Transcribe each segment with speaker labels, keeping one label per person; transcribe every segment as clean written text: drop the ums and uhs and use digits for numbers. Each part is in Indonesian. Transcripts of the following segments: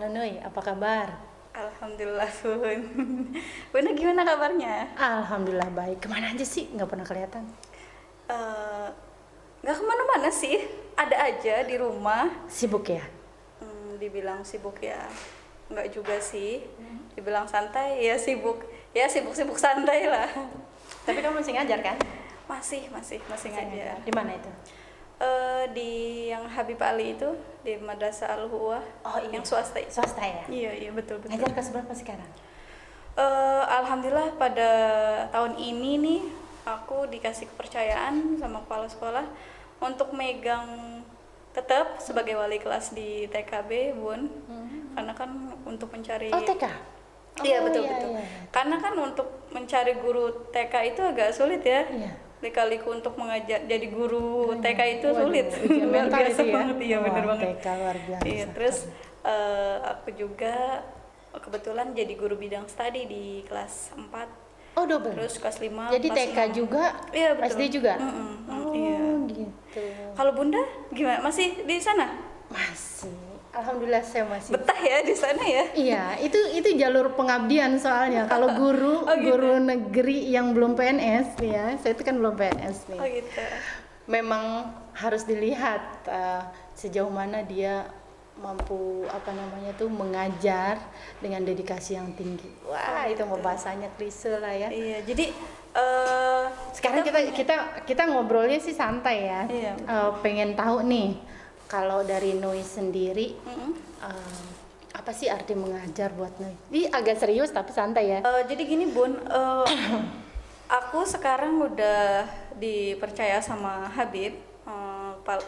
Speaker 1: Halo Nuy, apa kabar?
Speaker 2: Alhamdulillah Bun. Bunda gimana kabarnya?
Speaker 1: Alhamdulillah baik. Kemana aja sih? Nggak pernah kelihatan.
Speaker 2: Eh, nggak kemana-mana sih, ada aja di rumah.
Speaker 1: Sibuk ya?
Speaker 2: Dibilang sibuk ya, nggak juga sih. Dibilang santai ya sibuk, ya sibuk-sibuk santai lah.
Speaker 1: Tapi kamu masih ngajar kan?
Speaker 2: Masih ngajar.
Speaker 1: Di mana itu?
Speaker 2: Di yang Habib Ali itu, di Madrasah Al-Huwa.
Speaker 1: Oh iya.
Speaker 2: Yang swasta.
Speaker 1: Swasta ya?
Speaker 2: Iya betul.
Speaker 1: Ngajar kelas berapa sekarang?
Speaker 2: Alhamdulillah pada tahun ini nih aku dikasih kepercayaan sama kepala sekolah untuk megang tetap sebagai wali kelas di TKB Bun. Karena kan untuk mencari
Speaker 1: TK?
Speaker 2: Iya
Speaker 1: Oh,
Speaker 2: betul.
Speaker 1: iya.
Speaker 2: Karena kan untuk mencari guru TK itu agak sulit ya.
Speaker 1: Iya.
Speaker 2: Lika-liku untuk mengajar jadi guru TK itu sulit.
Speaker 1: Ujian
Speaker 2: Luar
Speaker 1: mental
Speaker 2: biasa
Speaker 1: itu ya?
Speaker 2: banget, iya benar banget.
Speaker 1: TK luar biasa.
Speaker 2: Iya, terus aku juga kebetulan jadi guru bidang studi di kelas 4.
Speaker 1: Oh double?
Speaker 2: Terus kelas 5.
Speaker 1: Jadi
Speaker 2: kelas
Speaker 1: TK
Speaker 2: 6.
Speaker 1: juga?
Speaker 2: Iya betul.
Speaker 1: SD juga?
Speaker 2: Oh
Speaker 1: iya. Gitu.
Speaker 2: Kalau Bunda gimana? Masih di sana?
Speaker 1: Masih. Alhamdulillah saya masih.
Speaker 2: Betah ya di sana ya?
Speaker 1: Iya, itu jalur pengabdian soalnya. Kalau guru
Speaker 2: Oh, gitu.
Speaker 1: guru negeri yang belum PNS nih ya, saya itu kan belum PNS nih.
Speaker 2: Oh gitu.
Speaker 1: Memang harus dilihat sejauh mana dia mampu mengajar dengan dedikasi yang tinggi. Wah, itu mau bahasanya klise lah ya.
Speaker 2: Iya, jadi
Speaker 1: Sekarang kita ngobrolnya sih santai ya.
Speaker 2: Iya.
Speaker 1: Pengen tahu nih, kalau dari Nuy sendiri, apa sih arti mengajar buat Nuy? Ini agak serius tapi santai ya.
Speaker 2: jadi gini Bun, aku sekarang udah dipercaya sama Habib,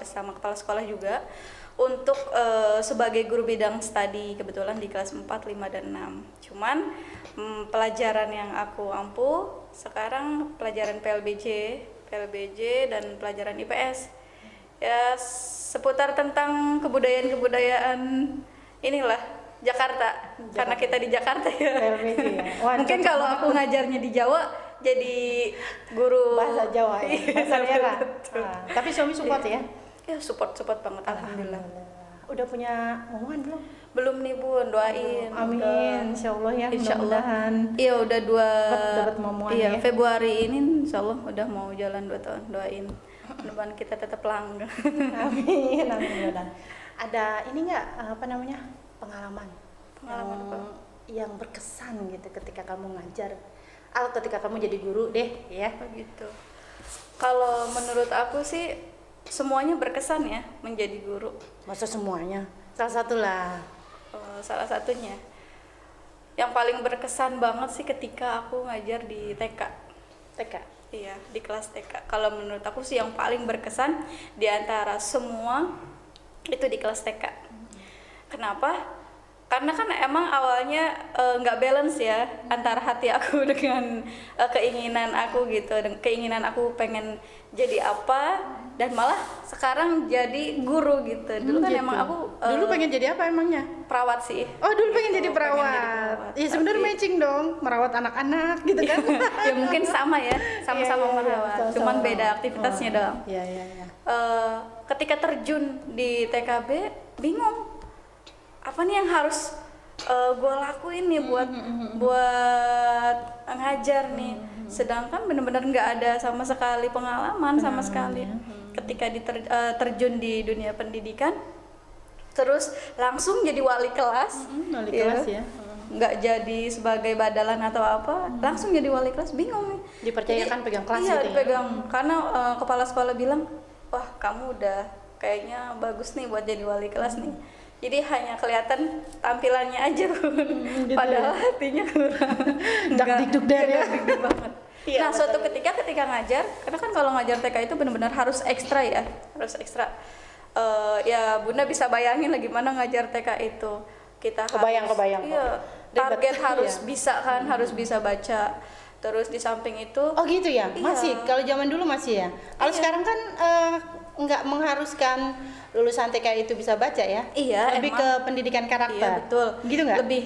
Speaker 2: sama kepala sekolah juga untuk sebagai guru bidang studi kebetulan di kelas 4, 5, dan 6. Cuman pelajaran yang aku ampu sekarang pelajaran PLBJ dan pelajaran IPS. Ya seputar tentang kebudayaan inilah Jakarta. Karena kita di Jakarta ya.
Speaker 1: PLBJ ya. Wah,
Speaker 2: Mungkin kalau aku ngajarnya di Jawa jadi guru
Speaker 1: bahasa Jawa ya, bahasa merah. Tapi suami support ya?
Speaker 2: Ya support banget alhamdulillah.
Speaker 1: Udah punya omongan belum?
Speaker 2: Belum nih Bun, doain.
Speaker 1: Amin, insyaallah ya.
Speaker 2: Insyaallah. Iya udah
Speaker 1: dapat omongan
Speaker 2: iya,
Speaker 1: ya.
Speaker 2: Februari ini insyaallah udah mau jalan 2 tahun, doain. Mudah-mudahan kita tetap langgeng.
Speaker 1: Amin. Ada ini nggak pengalaman
Speaker 2: apa?
Speaker 1: yang berkesan gitu ketika kamu ngajar atau ketika kamu jadi guru deh ya?
Speaker 2: Begitu. Kalau menurut aku sih semuanya berkesan ya menjadi guru.
Speaker 1: Masa semuanya? Salah satu lah.
Speaker 2: Salah satunya. Yang paling berkesan banget sih ketika aku ngajar di TK.
Speaker 1: TK.
Speaker 2: Iya, di kelas TK. Kalau menurut aku sih yang paling berkesan di antara semua itu di kelas TK. Kenapa? Karena kan emang awalnya nggak balance ya antara hati aku dengan keinginan aku gitu, dan keinginan aku pengen jadi apa dan malah sekarang jadi guru gitu. Dulu kan
Speaker 1: gitu.
Speaker 2: emang aku
Speaker 1: dulu pengen jadi apa emangnya?
Speaker 2: perawat sih.
Speaker 1: Oh dulu pengen
Speaker 2: Gitu,
Speaker 1: jadi perawat. Ya sebenarnya
Speaker 2: Tapi-
Speaker 1: matching dong, merawat anak-anak gitu kan?
Speaker 2: ya mungkin sama ya, sama-sama
Speaker 1: Iya,
Speaker 2: merawat.
Speaker 1: sama-sama.
Speaker 2: Cuman beda aktivitasnya doang.
Speaker 1: Iya.
Speaker 2: Ketika terjun di TKB bingung apa nih yang harus gue lakuin nih buat ngajar nih, sedangkan benar-benar nggak ada sama sekali pengalaman sama sekali. Ketika terjun di dunia pendidikan terus langsung jadi wali kelas,
Speaker 1: Wali kelas ya.
Speaker 2: nggak jadi sebagai badalan atau apa, langsung jadi wali kelas, bingung nih.
Speaker 1: Dipercayakan pegang kelas
Speaker 2: Iya
Speaker 1: gitu ya?
Speaker 2: dipegang karena kepala sekolah bilang, wah kamu udah kayaknya bagus nih buat jadi wali kelas nih. Jadi hanya kelihatan tampilannya aja
Speaker 1: gitu
Speaker 2: padahal
Speaker 1: ya?
Speaker 2: hatinya kurang.
Speaker 1: Dak-dikduk der ya?
Speaker 2: Dak-dikduk banget.
Speaker 1: Iya,
Speaker 2: Nah suatu
Speaker 1: betul.
Speaker 2: ketika ngajar, karena kan kalau ngajar TK itu benar-benar harus ekstra ya, harus ekstra. Ya Bunda bisa bayangin lah gimana ngajar TK itu. Kita
Speaker 1: Kebayang.
Speaker 2: Iya,
Speaker 1: Ribet.
Speaker 2: target harus
Speaker 1: Iya.
Speaker 2: bisa kan, harus bisa baca. Terus di samping itu
Speaker 1: Oh gitu ya?
Speaker 2: Iya.
Speaker 1: Masih? Kalau zaman dulu masih ya? Kalau
Speaker 2: Iya.
Speaker 1: sekarang kan nggak mengharuskan lulusan TK itu bisa baca ya?
Speaker 2: Iya,
Speaker 1: Lebih
Speaker 2: emang.
Speaker 1: ke pendidikan karakter.
Speaker 2: Iya betul.
Speaker 1: Gitu nggak?
Speaker 2: Lebih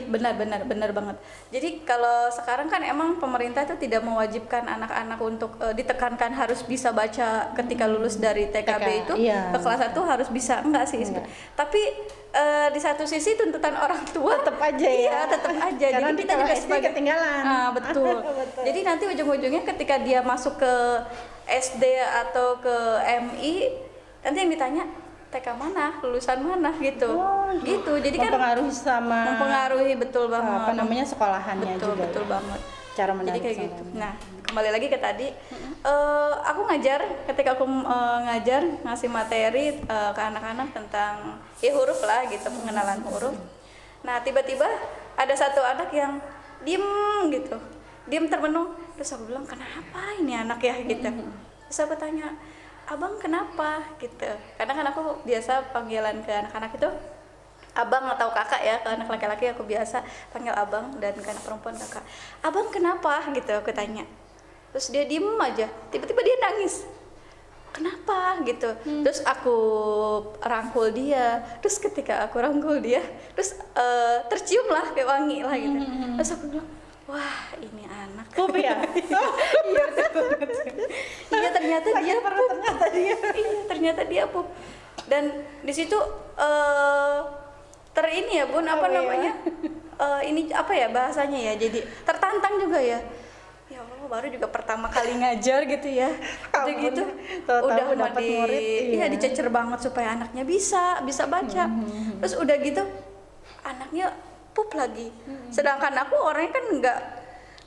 Speaker 2: benar banget. Jadi kalau sekarang kan emang pemerintah itu tidak mewajibkan anak-anak untuk ditekankan harus bisa baca ketika lulus dari TKB
Speaker 1: TK,
Speaker 2: itu
Speaker 1: iya.
Speaker 2: ke kelas 1 harus bisa, enggak sih.
Speaker 1: Enggak.
Speaker 2: Tapi di satu sisi tuntutan orang tua
Speaker 1: Tetap aja ya.
Speaker 2: iya tetap aja.
Speaker 1: Karena
Speaker 2: Jadi
Speaker 1: nanti
Speaker 2: kita
Speaker 1: kalau
Speaker 2: juga
Speaker 1: SD
Speaker 2: sebagai
Speaker 1: ketinggalan.
Speaker 2: betul.
Speaker 1: Betul.
Speaker 2: Jadi nanti ujung-ujungnya ketika dia masuk ke SD atau ke MI, nanti yang ditanya TK mana, lulusan mana gitu.
Speaker 1: Oh,
Speaker 2: gitu. Jadi kan
Speaker 1: mempengaruhi sama
Speaker 2: mempengaruhi betul banget.
Speaker 1: apa namanya sekolahannya
Speaker 2: betul
Speaker 1: juga.
Speaker 2: betul
Speaker 1: ya.
Speaker 2: banget.
Speaker 1: Cara
Speaker 2: Jadi
Speaker 1: menarik
Speaker 2: kayak
Speaker 1: sekolahnya.
Speaker 2: gitu. Nah, kembali lagi ke tadi, aku ngajar, ketika aku ngajar ngasih materi ke anak-anak tentang ya huruf lah gitu, pengenalan huruf. Nah, tiba-tiba ada satu anak yang diem gitu, diem termenung. Terus aku bilang, kenapa ini anak ya gitu. Terus aku tanya, abang kenapa gitu. Karena kan aku biasa panggilan ke anak-anak itu abang atau kakak ya, ke anak laki-laki aku biasa panggil abang, dan ke anak perempuan kakak. Abang kenapa gitu aku tanya. Terus dia diem aja, tiba-tiba dia nangis. Kenapa gitu. Terus aku rangkul dia. Terus ketika aku rangkul dia, terus tercium lah kayak wangi lah gitu. Terus aku bilang, wah ini anak
Speaker 1: Pup ya?
Speaker 2: iya betul. Iya ternyata dia pup. Iya ternyata dia pup. Dan di situ ini ya Bun, apa
Speaker 1: ya?
Speaker 2: namanya, ini apa ya bahasanya ya, jadi tertantang juga ya. Ya Allah, baru juga pertama kali ngajar gitu ya. Udah gitu udah
Speaker 1: dapat murid,
Speaker 2: iya dicecer banget supaya anaknya bisa baca. Terus udah gitu anaknya pup lagi. Sedangkan aku orangnya kan nggak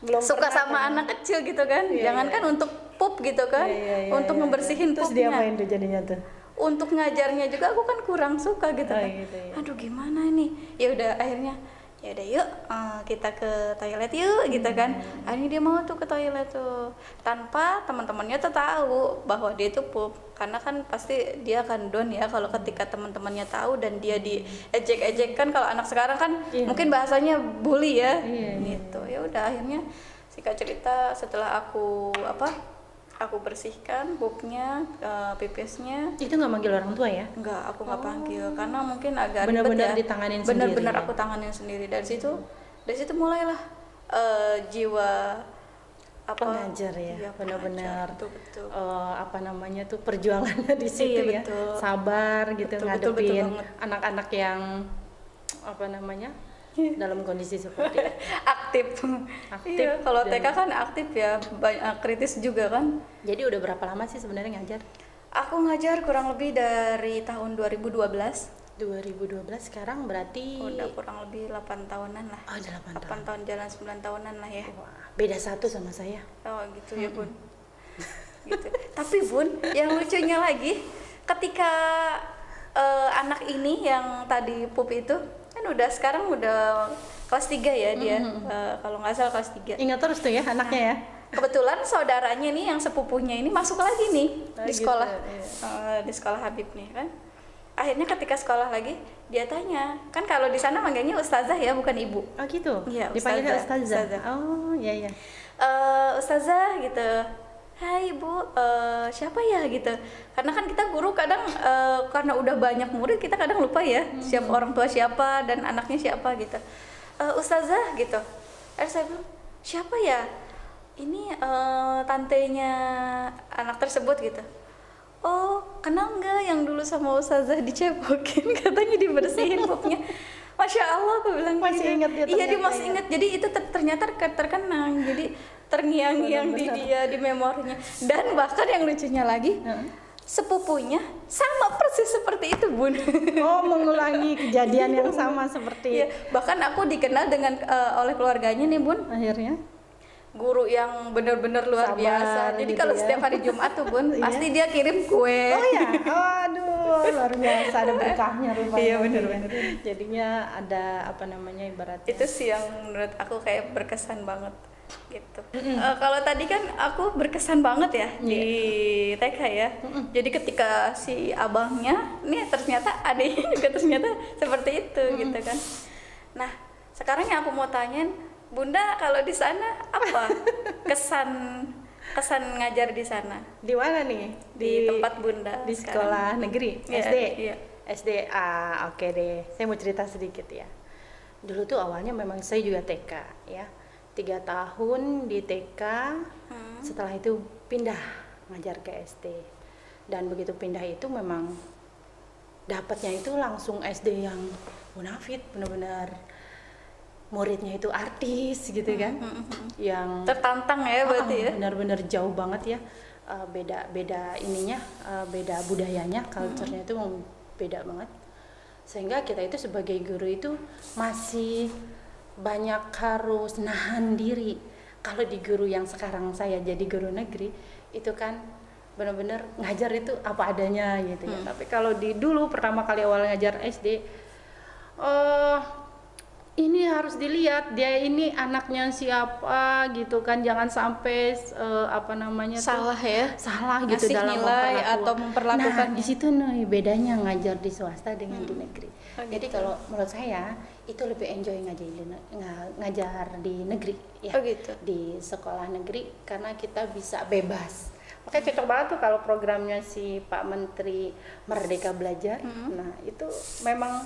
Speaker 1: Belum
Speaker 2: suka
Speaker 1: pernah
Speaker 2: sama
Speaker 1: kan?
Speaker 2: anak kecil gitu kan. Jangankan untuk pup gitu kan, untuk ngebersihin
Speaker 1: Terus dia
Speaker 2: pupnya.
Speaker 1: main tuh jadinya tuh.
Speaker 2: Untuk ngajarnya juga aku kan kurang suka gitu
Speaker 1: Oh,
Speaker 2: kan.
Speaker 1: gitu, ya.
Speaker 2: Aduh gimana nih. Ya udah akhirnya ya udah yuk kita ke toilet yuk gitu kan. Akhirnya dia mau tuh ke toilet tuh tanpa teman-temannya tuh tahu bahwa dia itu pup, karena kan pasti dia akan down ya kalau ketika teman-temannya tahu dan dia diejek-ejek kan. Kalau anak sekarang kan mungkin bahasanya bully ya. Gitu. Ya udah akhirnya singkat cerita setelah aku bersihkan pupnya, pipisnya.
Speaker 1: Itu nggak manggil orang tua ya?
Speaker 2: Enggak, aku nggak panggil karena mungkin agak
Speaker 1: Benar-benar
Speaker 2: ribet ya.
Speaker 1: ditanganin
Speaker 2: Benar-benar
Speaker 1: sendiri,
Speaker 2: aku tanganin sendiri. Dari situ mulailah jiwa
Speaker 1: pengajar ya,
Speaker 2: iya,
Speaker 1: benar-benar
Speaker 2: betul.
Speaker 1: apa namanya tuh perjuangannya di situ
Speaker 2: Iya,
Speaker 1: ya,
Speaker 2: betul.
Speaker 1: sabar gitu
Speaker 2: Betul
Speaker 1: ngadepin
Speaker 2: banget.
Speaker 1: anak-anak yang apa namanya dalam kondisi seperti itu.
Speaker 2: aktif. Iya, kalau TK kan aktif ya, banyak kritis juga kan.
Speaker 1: Jadi udah berapa lama sih sebenarnya ngajar?
Speaker 2: Aku ngajar kurang lebih dari tahun 2012.
Speaker 1: 2012 sekarang berarti
Speaker 2: Udah kurang lebih 8 tahunan lah.
Speaker 1: Oh, udah 8 tahun.
Speaker 2: 8 tahun jalan 9 tahunan lah ya.
Speaker 1: Wah, beda 1 sama saya.
Speaker 2: Oh gitu ya Bun. Gitu. Tapi Bun, yang lucunya lagi ketika anak ini yang tadi pup itu kan sekarang udah kelas 3 ya dia. Kalau nggak salah kelas 3.
Speaker 1: Ingat terus tuh ya anaknya ya.
Speaker 2: Kebetulan saudaranya nih yang sepupunya ini masuk lagi nih di
Speaker 1: gitu,
Speaker 2: sekolah.
Speaker 1: iya.
Speaker 2: Di sekolah Habib nih kan. Akhirnya ketika sekolah lagi dia tanya, kan kalau di sana manggilnya ustazah ya, bukan ibu.
Speaker 1: Oh gitu.
Speaker 2: Iya,
Speaker 1: Dipanggilnya
Speaker 2: ustazah.
Speaker 1: ustazah. Oh, iya.
Speaker 2: Ustazah gitu. Hai Bu, siapa ya gitu. Karena kan kita guru kadang karena udah banyak murid kita kadang lupa ya siapa orang tua siapa dan anaknya siapa gitu. Ustazah gitu. Saya bilang, siapa ya? Ini tantenya anak tersebut gitu. Oh, kenal nggak yang dulu sama ustazah dicepokin, katanya dibersihin pupnya. Masya Allah, aku bilang
Speaker 1: Masih
Speaker 2: gitu.
Speaker 1: ingat dia
Speaker 2: Iya, dia
Speaker 1: ternyata
Speaker 2: masih
Speaker 1: ya.
Speaker 2: ingat. Jadi itu ternyata terkenang. Jadi terngiang-ngiang di dia, di memorinya. Dan bahkan yang lucunya lagi, sepupunya sama persis seperti itu Bun.
Speaker 1: Oh, mengulangi kejadian yang sama seperti
Speaker 2: Iya, bahkan aku dikenal dengan oleh keluarganya nih Bun,
Speaker 1: akhirnya
Speaker 2: guru yang benar-benar luar
Speaker 1: Sabar
Speaker 2: biasa. Jadi
Speaker 1: gitu
Speaker 2: kalau
Speaker 1: ya.
Speaker 2: setiap hari Jumat tuh Bun, pasti dia kirim kue.
Speaker 1: Oh ya, aduh luar biasa, ada berkahnya rupanya.
Speaker 2: Iya, bener-bener.
Speaker 1: Jadinya ada apa namanya ibaratnya.
Speaker 2: Itu sih yang menurut aku kayak berkesan banget gitu. Kalau tadi kan aku berkesan banget ya di TK ya. Jadi ketika si abangnya, nih ternyata adiknya juga ternyata seperti itu gitu kan. Nah, sekarang yang aku mau tanyain, Bunda kalau di sana apa kesan ngajar di sana?
Speaker 1: Di mana nih?
Speaker 2: Di tempat Bunda
Speaker 1: di
Speaker 2: sekarang.
Speaker 1: sekolah negeri
Speaker 2: Iya,
Speaker 1: SD.
Speaker 2: iya.
Speaker 1: SD oke deh. Saya mau cerita sedikit ya. Dulu tuh awalnya memang saya juga TK ya. 3 tahun di TK. Setelah itu pindah ngajar ke SD. Dan begitu pindah itu memang dapatnya itu langsung SD yang bonafit, benar-benar muridnya itu artis gitu kan, yang
Speaker 2: Tertantang ya berarti ya.
Speaker 1: benar-benar jauh banget ya, beda ininya, beda budayanya, culture-nya itu beda banget, sehingga kita itu sebagai guru itu masih banyak harus nahan diri. Kalau di guru yang sekarang saya jadi guru negeri itu kan benar-benar ngajar itu apa adanya gitu ya. Tapi kalau di dulu pertama kali awal ngajar SD, ini harus dilihat dia ini anaknya siapa gitu kan, jangan sampai apa namanya
Speaker 2: Salah ya.
Speaker 1: salah gitu
Speaker 2: Ngasih
Speaker 1: dalam
Speaker 2: nilai atau memperlakukan.
Speaker 1: Nah, di situ nih bedanya ngajar di swasta dengan di negeri.
Speaker 2: Oh,
Speaker 1: Jadi
Speaker 2: gitu.
Speaker 1: kalau menurut saya itu lebih enjoy ngajar di negeri ya.
Speaker 2: Oh, gitu.
Speaker 1: Di sekolah negeri karena kita bisa bebas. Makanya cocok banget tuh kalau programnya si Pak Menteri Merdeka Belajar. Nah, itu memang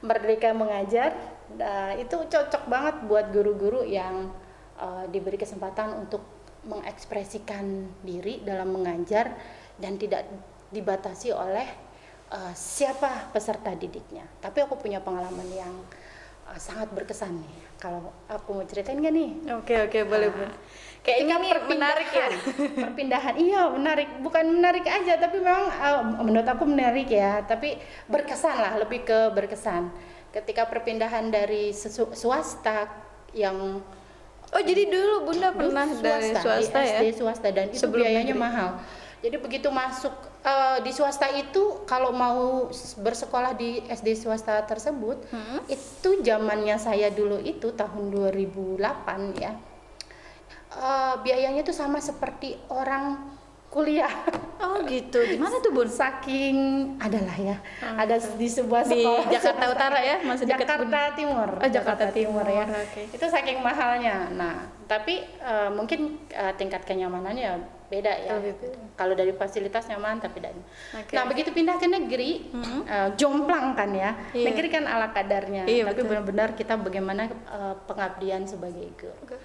Speaker 1: Merdeka Mengajar. Nah, itu cocok banget buat guru-guru yang diberi kesempatan untuk mengekspresikan diri dalam mengajar dan tidak dibatasi oleh siapa peserta didiknya. Tapi aku punya pengalaman yang sangat berkesan nih. Kalau aku mau ceritain nggak nih?
Speaker 2: Oke, boleh Bun. Kayak ini nih menarik ya.
Speaker 1: Perpindahan, iya menarik. Bukan menarik aja, tapi memang menurut aku menarik ya. Tapi berkesan lah, lebih ke berkesan. Ketika perpindahan dari swasta yang
Speaker 2: Oh, jadi dulu Bunda pernah dari swasta
Speaker 1: di
Speaker 2: ya?
Speaker 1: SD swasta, dan itu
Speaker 2: Sebelum
Speaker 1: biayanya
Speaker 2: negeri.
Speaker 1: mahal. Jadi begitu masuk di swasta itu, kalau mau bersekolah di SD swasta tersebut, itu zamannya saya dulu itu tahun 2008 ya. Biayanya tuh sama seperti orang kuliah.
Speaker 2: Oh gitu. Gimana tuh Bun?
Speaker 1: Saking adalah ya, ada di sebuah
Speaker 2: Di
Speaker 1: sekolah
Speaker 2: Jakarta
Speaker 1: swasta.
Speaker 2: Utara ya? Masih dekat Bun?
Speaker 1: Jakarta Timur.
Speaker 2: Oh, Jakarta Timur
Speaker 1: ya.
Speaker 2: oke.
Speaker 1: Itu saking mahalnya. Nah, tapi mungkin tingkat kenyamanannya beda ya. Kalau dari fasilitas nyaman tapi tidak.
Speaker 2: Oke.
Speaker 1: Nah, begitu pindah ke negeri, jomplang kan ya.
Speaker 2: Iya.
Speaker 1: Negeri kan ala kadarnya.
Speaker 2: Iya,
Speaker 1: Tapi
Speaker 2: betul.
Speaker 1: benar-benar kita bagaimana pengabdian sebagai guru.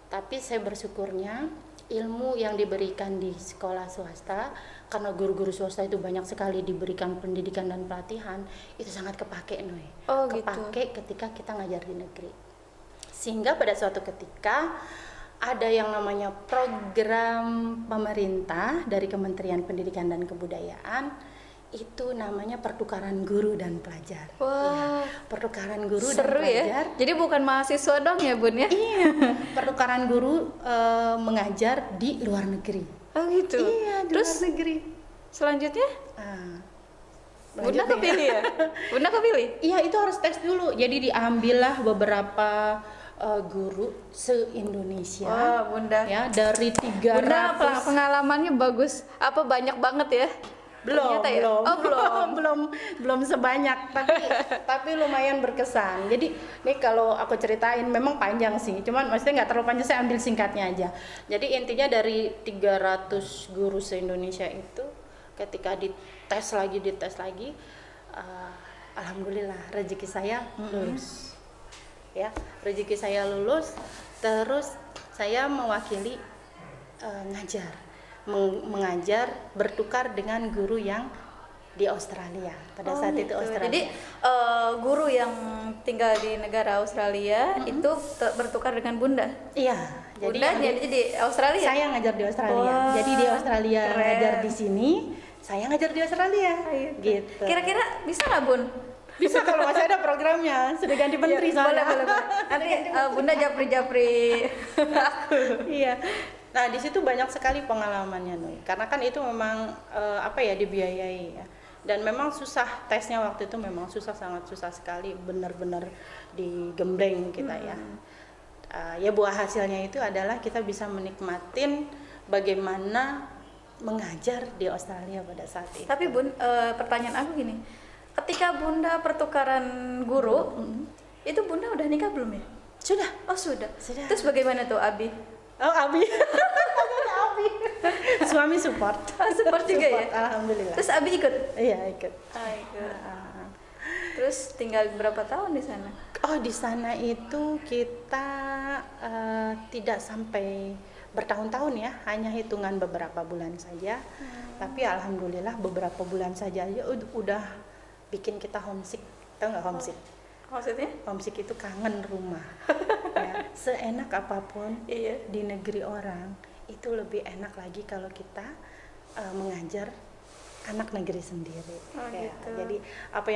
Speaker 1: Tapi saya bersyukurnya ilmu yang diberikan di sekolah swasta, karena guru-guru swasta itu banyak sekali diberikan pendidikan dan pelatihan, itu sangat kepake Noy.
Speaker 2: Oh, gitu.
Speaker 1: Kepake ketika kita ngajar di negeri. Sehingga pada suatu ketika ada yang namanya program pemerintah dari Kementerian Pendidikan dan Kebudayaan, itu namanya pertukaran guru dan pelajar.
Speaker 2: Wah,
Speaker 1: Pertukaran guru dan
Speaker 2: seru
Speaker 1: pelajar.
Speaker 2: ya. Jadi bukan mahasiswa dong ya Bun ya?
Speaker 1: Iya, pertukaran guru mengajar di luar negeri.
Speaker 2: Oh gitu.
Speaker 1: Iya, di
Speaker 2: Terus
Speaker 1: luar negeri.
Speaker 2: selanjutnya Bunda
Speaker 1: Lanjut nih.
Speaker 2: kepilih ya? Bunda kepilih?
Speaker 1: Iya, itu harus tes dulu. Jadi diambillah beberapa guru se-Indonesia.
Speaker 2: Wah, Bunda.
Speaker 1: Ya, dari 300.
Speaker 2: Bunda pengalamannya bagus. Apa banyak banget ya?
Speaker 1: belum,
Speaker 2: Ternyata ya?
Speaker 1: belum,
Speaker 2: Oh, belum.
Speaker 1: belum sebanyak, tapi lumayan berkesan. Jadi nih kalau aku ceritain memang panjang sih, cuman maksudnya nggak terlalu panjang, saya ambil singkatnya aja. Jadi intinya dari 300 guru se-Indonesia itu ketika dites lagi, alhamdulillah rezeki saya lulus. Ya, rezeki saya lulus, terus saya mewakili mengajar bertukar dengan guru yang di Australia pada saat itu
Speaker 2: Gitu.
Speaker 1: Australia.
Speaker 2: Jadi guru yang tinggal di negara Australia itu bertukar dengan Bunda.
Speaker 1: Iya,
Speaker 2: Bunda jadi di Australia.
Speaker 1: saya ngajar di Australia.
Speaker 2: Wah,
Speaker 1: Jadi di Australia
Speaker 2: keren.
Speaker 1: ngajar di sini, saya ngajar di Australia. Gitu.
Speaker 2: Kira-kira bisa nggak Bun?
Speaker 1: Bisa kalau masih ada programnya, sudah ganti menteri soalnya.
Speaker 2: Boleh. Nanti Bunda japri-japri.
Speaker 1: Iya. Nah, di situ banyak sekali pengalamannya, Noy. Karena kan itu memang dibiayai ya. Dan memang susah, tesnya waktu itu memang susah, sangat susah sekali, benar-benar digembleng kita ya. Ya buah hasilnya itu adalah kita bisa menikmatin bagaimana mengajar di Australia pada saat itu.
Speaker 2: Tapi Bun, pertanyaan aku gini. Ketika Bunda pertukaran guru, itu Bunda udah nikah belum ya?
Speaker 1: Sudah.
Speaker 2: Oh, sudah.
Speaker 1: Sudah.
Speaker 2: Terus bagaimana tuh Abi?
Speaker 1: Oh, Abi. Abi. Suami support.
Speaker 2: Oh, support juga ya?
Speaker 1: Alhamdulillah.
Speaker 2: Terus Abi ikut?
Speaker 1: Iya, ikut.
Speaker 2: Ikut. Terus tinggal berapa tahun di sana?
Speaker 1: Oh, di sana itu kita tidak sampai bertahun-tahun ya, hanya hitungan beberapa bulan saja. Tapi alhamdulillah beberapa bulan saja udah bikin kita homesick. Tahu nggak homesick?
Speaker 2: Maksudnya?
Speaker 1: Homesick itu kangen rumah. Ya, seenak apapun
Speaker 2: Iya.
Speaker 1: di negeri orang, itu lebih enak lagi kalau kita mengajar anak negeri sendiri. Ya,
Speaker 2: Gitu.
Speaker 1: jadi apa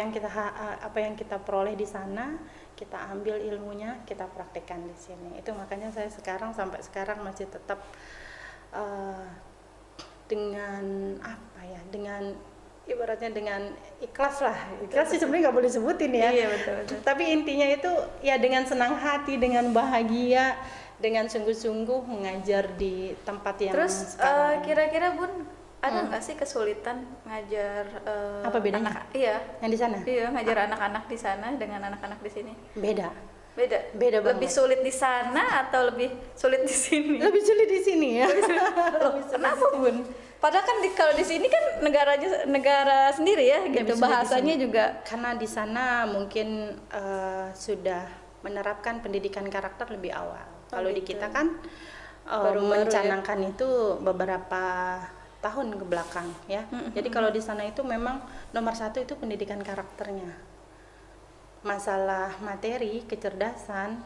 Speaker 1: yang kita peroleh di sana, kita ambil ilmunya, kita praktekkan di sini. Itu makanya saya sampai sekarang masih tetap dengan apa ya, dengan ibaratnya dengan ikhlas lah. Ikhlas sih sebenarnya nggak boleh sebutin ya.
Speaker 2: Iya, betul.
Speaker 1: Tapi intinya itu ya dengan senang hati, dengan bahagia, dengan sungguh-sungguh mengajar di tempat yang
Speaker 2: Terus
Speaker 1: sekarang.
Speaker 2: kira-kira Bun ada nggak sih kesulitan ngajar
Speaker 1: Apa bedanya?
Speaker 2: Iya.
Speaker 1: Yang di sana?
Speaker 2: Iya, ngajar anak-anak di sana dengan anak-anak di sini.
Speaker 1: Beda.
Speaker 2: Beda
Speaker 1: banget.
Speaker 2: Lebih sulit di sana atau lebih sulit di sini?
Speaker 1: Lebih sulit di sini ya. Lebih sulit
Speaker 2: Kenapa Bun? Padahal kan kalau di sini kan negara sendiri ya gitu,
Speaker 1: Lebih sulit di
Speaker 2: bahasanya
Speaker 1: sini.
Speaker 2: juga.
Speaker 1: Karena di sana mungkin sudah menerapkan pendidikan karakter lebih awal. Kalau di
Speaker 2: gitu.
Speaker 1: kita kan
Speaker 2: Baru-baru
Speaker 1: mencanangkan itu beberapa tahun ke belakang ya. Jadi kalau di sana itu memang nomor satu itu pendidikan karakternya. Masalah materi, kecerdasan,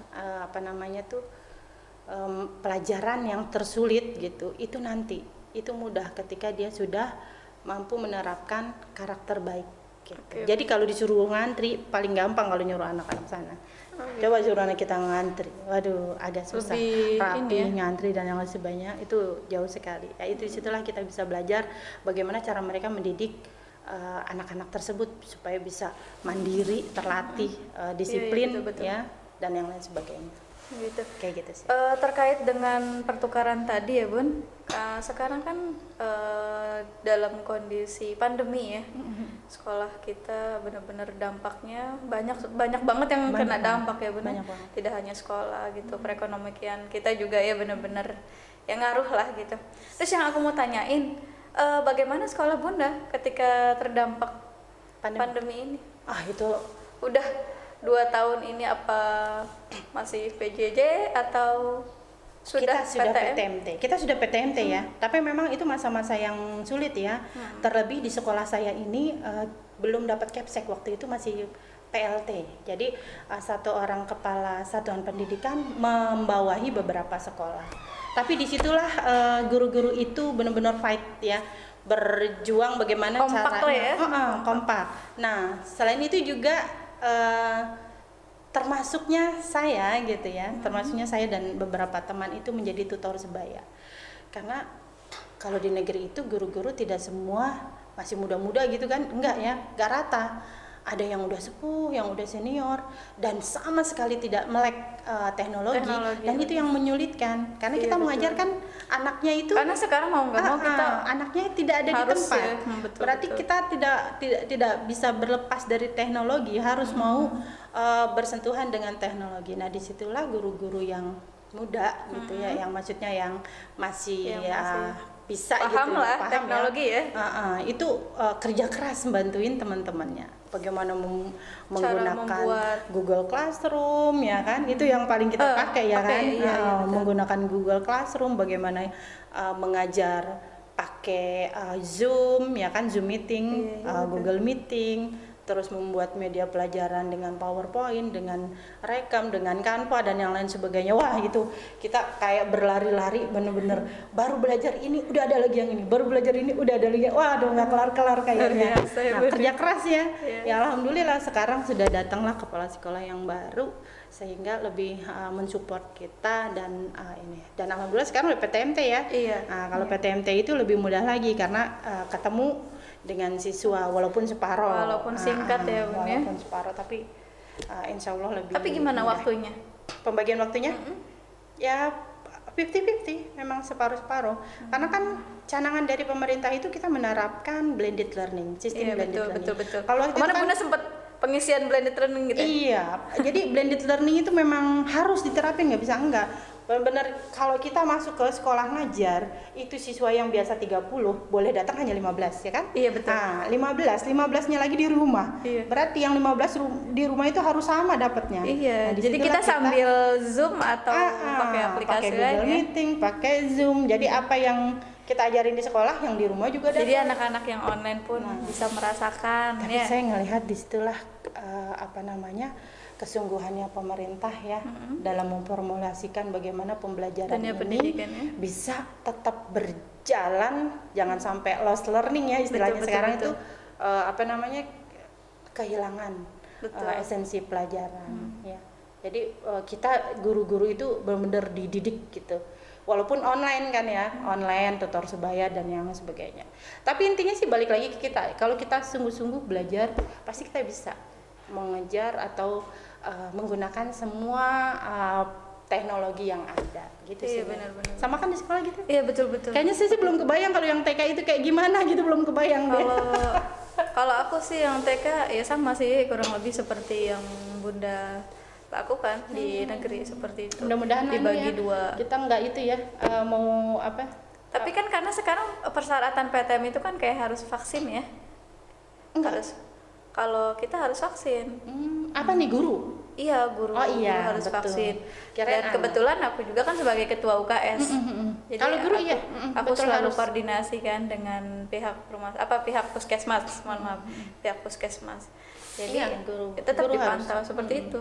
Speaker 1: pelajaran yang tersulit gitu, itu nanti, itu mudah ketika dia sudah mampu menerapkan karakter baik gitu.
Speaker 2: Oke.
Speaker 1: Jadi kalau disuruh ngantri paling gampang kalau nyuruh anak-anak sana. Coba suruh anak kita ngantri, waduh agak susah,
Speaker 2: Lebih
Speaker 1: rapi
Speaker 2: ini ya.
Speaker 1: ngantri dan yang lain sebagainya, itu jauh sekali. Ya, itu disitulah kita bisa belajar bagaimana cara mereka mendidik anak-anak tersebut supaya bisa mandiri, terlatih, disiplin,
Speaker 2: betul.
Speaker 1: ya, dan yang lain sebagainya.
Speaker 2: Gitu.
Speaker 1: Kayak gitu sih.
Speaker 2: Terkait dengan pertukaran tadi ya Bun, sekarang kan dalam kondisi pandemi ya, sekolah kita benar-benar dampaknya banyak banget yang kena dampak ya Bun.
Speaker 1: Banyak banget.
Speaker 2: Tidak hanya sekolah gitu, perekonomian kita juga ya benar-benar yang ngaruh lah gitu. Terus yang aku mau tanyain, bagaimana sekolah Bunda ketika terdampak pandemi ini?
Speaker 1: Itu
Speaker 2: Udah 2 tahun ini apa masih PJJ atau
Speaker 1: kita sudah
Speaker 2: PTM?
Speaker 1: PTMT. Kita sudah PTMT ya. Tapi memang itu masa-masa yang sulit ya. Terlebih di sekolah saya ini belum dapat capsek, waktu itu masih PLT. Jadi satu orang kepala satuan pendidikan membawahi beberapa sekolah. Tapi disitulah guru-guru itu benar-benar fight ya, berjuang bagaimana
Speaker 2: Kompak
Speaker 1: caranya.
Speaker 2: ya?
Speaker 1: Kompak. Nah, selain itu juga termasuknya saya gitu ya, termasuknya saya dan beberapa teman itu menjadi tutor sebaya. Karena kalau di negeri itu guru-guru tidak semua masih muda-muda gitu kan, enggak ya, enggak rata. Ada yang udah sepuh, yang udah senior, dan sama sekali tidak melek teknologi, dan itu yang menyulitkan. Karena kita mengajarkan anaknya itu,
Speaker 2: karena sekarang mau nggak mau kita
Speaker 1: anaknya tidak ada di
Speaker 2: harus
Speaker 1: tempat.
Speaker 2: ya, betul,
Speaker 1: Berarti
Speaker 2: betul.
Speaker 1: kita tidak bisa berlepas dari teknologi, harus mau bersentuhan dengan teknologi. Nah, disitulah guru-guru yang muda gitu ya, yang maksudnya yang masih, bisa
Speaker 2: paham
Speaker 1: gitu,
Speaker 2: lah
Speaker 1: paham
Speaker 2: teknologi ya.
Speaker 1: Itu kerja keras membantuin teman-temannya. Bagaimana menggunakan
Speaker 2: membuat
Speaker 1: Google Classroom ya kan? Itu yang paling kita pakai ya kan?
Speaker 2: iya, betul.
Speaker 1: Menggunakan Google Classroom, bagaimana mengajar pakai Zoom ya kan, Zoom meeting, Google Meeting, terus membuat media pelajaran dengan PowerPoint, dengan rekam, dengan Canva dan yang lain sebagainya. Wah, itu kita kayak berlari-lari bener-bener, baru belajar ini udah ada lagi yang ini, baru belajar ini udah ada lagi. Waduh, nggak kelar-kelar kayaknya. Nah, kerja keras ya. Ya alhamdulillah sekarang sudah datanglah kepala sekolah yang baru sehingga lebih mensupport kita dan ini. Dan alhamdulillah sekarang udah PTMT ya.
Speaker 2: Iya.
Speaker 1: Nah, kalau PTMT itu lebih mudah lagi karena ketemu dengan siswa walaupun separoh,
Speaker 2: Walaupun singkat ya Bun ya.
Speaker 1: walaupun separoh, tapi insya Allah lebih.
Speaker 2: Tapi gimana
Speaker 1: mudah.
Speaker 2: waktunya?
Speaker 1: Pembagian waktunya? Ya 50-50, memang separuh-separuh. Karena kan canangan dari pemerintah itu kita menerapkan blended learning, sistem blended learning.
Speaker 2: Betul.
Speaker 1: Kalau
Speaker 2: Kemarin
Speaker 1: kan,
Speaker 2: Bunda sempat pengisian blended learning gitu.
Speaker 1: iya, jadi blended learning itu memang harus diterapin, nggak bisa enggak. Benar-benar kalau kita masuk ke sekolah ngajar, itu siswa yang biasa 30 boleh datang hanya 15 ya kan?
Speaker 2: Iya betul.
Speaker 1: Nah, 15-nya lagi di rumah.
Speaker 2: Iya.
Speaker 1: Berarti yang 15 di rumah itu harus sama dapatnya.
Speaker 2: Iya.
Speaker 1: Nah,
Speaker 2: Jadi kita sambil Zoom atau pakai aplikasi
Speaker 1: pakai Google
Speaker 2: lain ya.
Speaker 1: Meeting, pakai Zoom. Jadi apa yang kita ajarin di sekolah, yang di rumah juga
Speaker 2: Jadi
Speaker 1: dapat.
Speaker 2: anak-anak yang online pun bisa merasakan.
Speaker 1: Tapi
Speaker 2: Ya.
Speaker 1: saya ngelihat disitulah kesungguhannya pemerintah ya dalam memformulasikan bagaimana pembelajaran
Speaker 2: Dunia
Speaker 1: ini
Speaker 2: pendidikan ya.
Speaker 1: bisa tetap berjalan, jangan sampai lost learning ya istilahnya.
Speaker 2: Betul,
Speaker 1: sekarang
Speaker 2: betul.
Speaker 1: itu kehilangan
Speaker 2: Betul.
Speaker 1: esensi pelajaran ya. Jadi kita guru-guru itu benar-benar dididik gitu. Walaupun online kan ya, online, tutor sebaya dan yang sebagainya. Tapi intinya sih balik lagi ke kita. Kalau kita sungguh-sungguh belajar, pasti kita bisa mengejar atau menggunakan semua teknologi yang ada gitu
Speaker 2: Iya,
Speaker 1: sih.
Speaker 2: benar-benar.
Speaker 1: Sama kan di sekolah gitu.
Speaker 2: Iya, betul-betul.
Speaker 1: Kayaknya saya sih belum kebayang kalau yang TK itu kayak gimana gitu, belum kebayang deh.
Speaker 2: Kalau aku sih yang TK ya sama sih, kurang lebih seperti yang Bunda lakukan di negeri seperti itu.
Speaker 1: Mudah-mudahan
Speaker 2: dibagi
Speaker 1: ya,
Speaker 2: dua.
Speaker 1: kita nggak itu ya mau apa?
Speaker 2: Tapi kan karena sekarang persyaratan PTM itu kan kayak harus vaksin ya.
Speaker 1: Enggak.
Speaker 2: Kalau kita harus vaksin.
Speaker 1: Apa nih guru?
Speaker 2: Iya, guru,
Speaker 1: Oh iya,
Speaker 2: guru harus
Speaker 1: betul.
Speaker 2: vaksin.
Speaker 1: Kirain
Speaker 2: Dan
Speaker 1: anak.
Speaker 2: kebetulan aku juga kan sebagai ketua UKS. Jadi
Speaker 1: Kalau guru
Speaker 2: aku,
Speaker 1: iya,
Speaker 2: aku
Speaker 1: betul
Speaker 2: selalu
Speaker 1: harus.
Speaker 2: koordinasi kan dengan pihak puskesmas, mohon maaf, pihak puskesmas. Jadi
Speaker 1: Iya, guru.
Speaker 2: tetap
Speaker 1: Guru
Speaker 2: dipantau
Speaker 1: harus.
Speaker 2: seperti itu.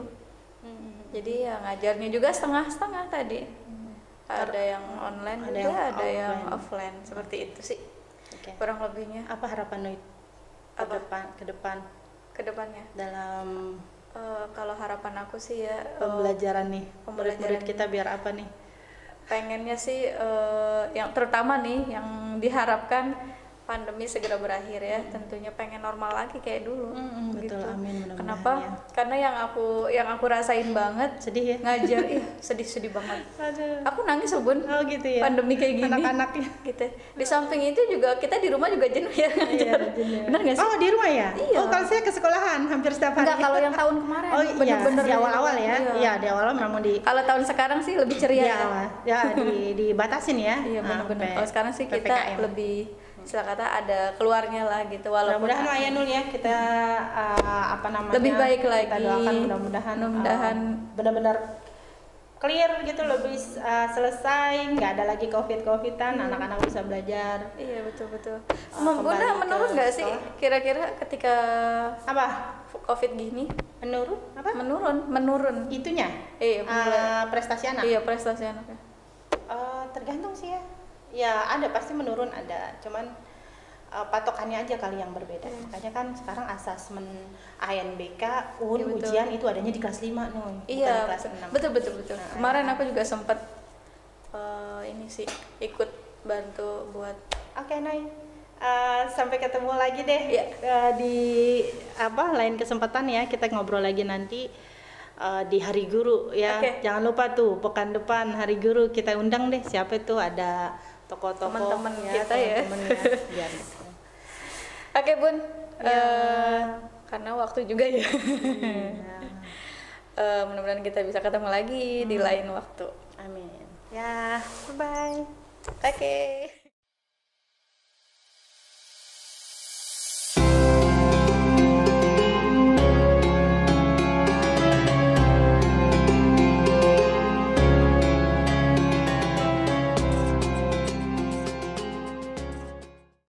Speaker 2: Jadi ya ngajarnya juga setengah-setengah tadi. Ada yang online
Speaker 1: Ada
Speaker 2: juga,
Speaker 1: yang
Speaker 2: ada yang
Speaker 1: offline.
Speaker 2: offline. Seperti itu sih
Speaker 1: Oke.
Speaker 2: kurang lebihnya
Speaker 1: Apa harapan Nuit
Speaker 2: Apa?
Speaker 1: ke depan
Speaker 2: ke depannya.
Speaker 1: dalam
Speaker 2: Kalau harapan aku sih ya
Speaker 1: pembelajaran nih,
Speaker 2: pembelajaran
Speaker 1: murid-murid kita biar apa nih?
Speaker 2: pengennya sih yang terutama nih yang diharapkan pandemi segera berakhir ya, tentunya pengen normal lagi kayak dulu.
Speaker 1: Betul, amin, mudah-mudahan
Speaker 2: Kenapa?
Speaker 1: ya.
Speaker 2: Karena yang aku rasain banget
Speaker 1: Sedih ya?
Speaker 2: ngajar, sedih banget.
Speaker 1: Aduh.
Speaker 2: Aku nangis loh, Bun.
Speaker 1: Oh gitu ya.
Speaker 2: Pandemi kayak gini.
Speaker 1: Anak-anaknya.
Speaker 2: Gitu. Di samping itu juga kita di rumah juga jenuh ya ngajar. Benar nggak sih?
Speaker 1: Oh di rumah ya?
Speaker 2: Iya.
Speaker 1: Oh kalau saya ke sekolahan hampir setiap hari.
Speaker 2: Enggak, kalau yang tahun kemarin.
Speaker 1: Oh iya,
Speaker 2: bener-bener
Speaker 1: di awal-awal ya?
Speaker 2: Iya.
Speaker 1: Iya, di awal memang di
Speaker 2: Kalau tahun sekarang sih lebih ceria ya.
Speaker 1: dibatasin ya.
Speaker 2: Iya, benar-benar.
Speaker 1: sampai
Speaker 2: Kalau sekarang sih kita
Speaker 1: PPKM.
Speaker 2: lebih istilah kata ada keluarnya lah gitu, walaupun
Speaker 1: Mudah-mudahan lah ya Nul ya, kita
Speaker 2: lebih baik lagi.
Speaker 1: kita doakan mudah-mudahan benar-benar clear gitu, lebih selesai, nggak ada lagi covid-covidan, anak-anak bisa belajar.
Speaker 2: Iya, betul.
Speaker 1: Kembali
Speaker 2: Bunda
Speaker 1: ke
Speaker 2: menurun nggak sih
Speaker 1: sekolah.
Speaker 2: kira-kira ketika
Speaker 1: Apa?
Speaker 2: covid gini?
Speaker 1: Menurun apa?
Speaker 2: Menurun.
Speaker 1: Itunya
Speaker 2: Iya,
Speaker 1: prestasi anak.
Speaker 2: iya, prestasi anaknya.
Speaker 1: Tergantung sih ya. Ya ada, pasti menurun ada. Cuman patokannya aja kali yang berbeda. Makanya kan sekarang asesmen ANBK, UN,
Speaker 2: Iya, betul.
Speaker 1: ujian itu adanya di kelas 5 nih, bukan di
Speaker 2: Iya,
Speaker 1: kelas 6.
Speaker 2: betul.
Speaker 1: Nah,
Speaker 2: Kemarin aku juga sempat ini sih ikut bantu buat.
Speaker 1: Oke, Nay. Sampai ketemu lagi deh.
Speaker 2: Iya.
Speaker 1: Di lain kesempatan ya, kita ngobrol lagi nanti di Hari Guru ya.
Speaker 2: Oke.
Speaker 1: Jangan lupa tuh pekan depan Hari Guru kita undang deh, siapa itu, ada tokoh-tokoh
Speaker 2: Teman-teman kita ya.
Speaker 1: teman-teman biar
Speaker 2: Oke, Bun.
Speaker 1: Ya.
Speaker 2: Karena waktu juga ya. Mudah-mudahan kita bisa ketemu lagi di lain waktu.
Speaker 1: Amin. Ya, bye-bye.
Speaker 2: Oke.